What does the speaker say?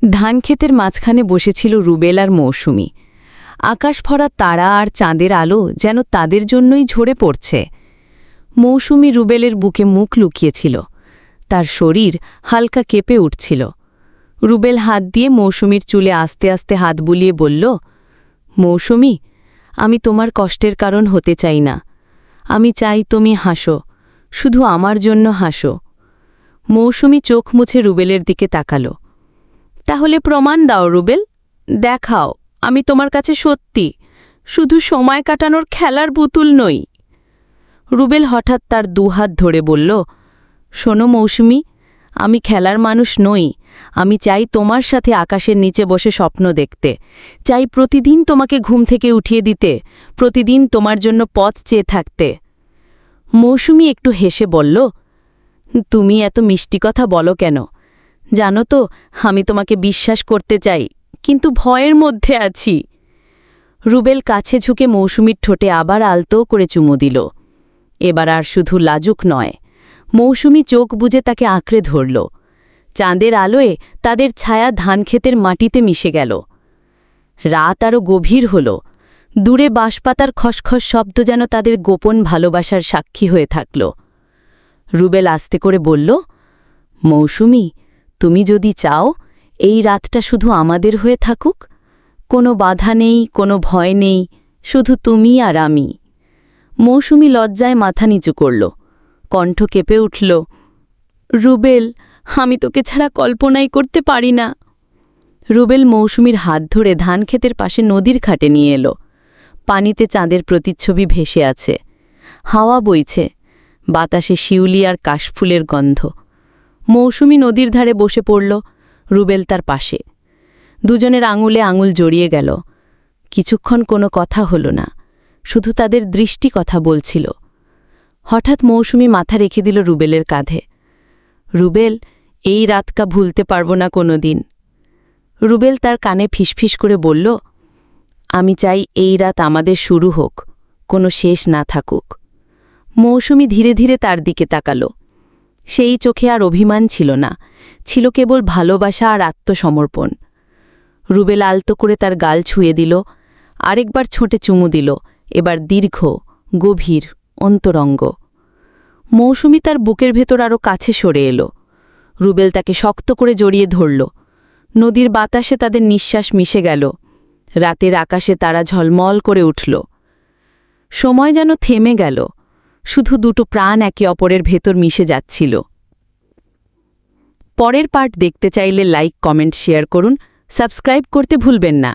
ধানক্ষেতের মাঝখানে বসেছিল রুবেল আর মৌসুমী। আকাশ ভরা তারা আর চাঁদের আলো যেন তাদের জন্যই ঝরে পড়ছে। মৌসুমী রুবেলের বুকে মুখ লুকিয়েছিল, তার শরীর হালকা কেঁপে উঠছিল। রুবেল হাত দিয়ে মৌসুমীর চুলে আস্তে আস্তে হাত বুলিয়ে বলল, মৌসুমী, আমি তোমার কষ্টের কারণ হতে চাই না। আমি চাই তুমি হাসো, শুধু আমার জন্য হাসো। মৌসুমী চোখ মুছে রুবেলের দিকে তাকালো। তাহলে প্রমাণ দাও রুবেল, দেখাও আমি তোমার কাছে সত্যি, শুধু সময় কাটানোর খেলার পুতুল নই। রুবেল হঠাৎ তার দুহাত ধরে বলল, শোনো মৌসুমী, আমি খেলার মানুষ নই। আমি চাই তোমার সাথে আকাশের নিচে বসে স্বপ্ন দেখতে, চাই প্রতিদিন তোমাকে ঘুম থেকে উঠিয়ে দিতে, প্রতিদিন তোমার জন্য পথ চেয়ে থাকতে। মৌসুমী একটু হেসে বলল, তুমি এত মিষ্টি কথা বলো কেন? জানো তো, আমি তোমাকে বিশ্বাস করতে চাই, কিন্তু ভয়ের মধ্যে আছি। রুবেল কাছে ঝুঁকে মৌসুমীর ঠোঁটে আবার আলতো করে চুমু দিল। এবার আর শুধু লাজুক নয়, মৌসুমী চোখ বুজে তাকে আঁকড়ে ধরল। চাঁদের আলোয় তাদের ছায়া ধানক্ষেতের মাটিতে মিশে গেল। রাত আরও গভীর হল। দূরে বাঁশপাতার খসখস শব্দ যেন তাদের গোপন ভালোবাসার সাক্ষী হয়ে থাকল। রুবেল আস্তে করে বলল, মৌসুমী, তুমি যদি চাও এই রাতটা শুধু আমাদের হয়ে থাকুক, কোনো বাধা নেই, কোনো ভয় নেই, শুধু তুমি আর আমি। মৌসুমী লজ্জায় মাথা নিচু করল, কণ্ঠ কেঁপে উঠল, রুবেল, আমি তোকে ছাড়া কল্পনাই করতে পারি না। রুবেল মৌসুমীর হাত ধরে ধানক্ষেতের পাশে নদীর ঘাটে নিয়ে এলো। পানিতে চাঁদের প্রতিচ্ছবি ভেসে আছে। হাওয়া বইছে, বাতাসে শিউলি আর কাশফুলের গন্ধ। মৌসুমী নদীর ধারে বসে পড়ল, রুবেল তার পাশে। দুজনের আঙুলে আঙুল জড়িয়ে গেল। কিছুক্ষণ কোনো কথা হল না, শুধু তাদের দৃষ্টি কথা বলছিল। হঠাৎ মৌসুমী মাথা রেখে দিল রুবেলের কাঁধে। রুবেল, এই রাতটা ভুলতে পারবো না কোনো দিন। রুবেল তার কানে ফিসফিস করে বলল, আমি চাই এই রাত আমাদের শুরু হোক, কোনো শেষ না থাকুক। মৌসুমী ধীরে ধীরে তার দিকে তাকালো। সেই চোখে আর অভিমান ছিল না, ছিল কেবল ভালোবাসা আর আত্মসমর্পণ। রুবেল আলতো করে তার গাল ছুঁয়ে দিল, আরেকবার ছোটে চুমু দিল, এবার দীর্ঘ, গভীর, অন্তরঙ্গ। মৌসুমী তার বুকের ভেতর আরও কাছে সরে এলো। রুবেল তাকে শক্ত করে জড়িয়ে ধরল। নদীর বাতাসে তাদের নিঃশ্বাস মিশে গেল। রাতের আকাশে তারা ঝলমল করে উঠল। সময় যেন থেমে গেল, শুধু দুটো প্রাণ একে অপরের ভেতর মিশে যাচ্ছিল। পরের পার্ট দেখতে চাইলে লাইক, কমেন্ট, শেয়ার করুন, সাবস্ক্রাইব করতে ভুলবেন না।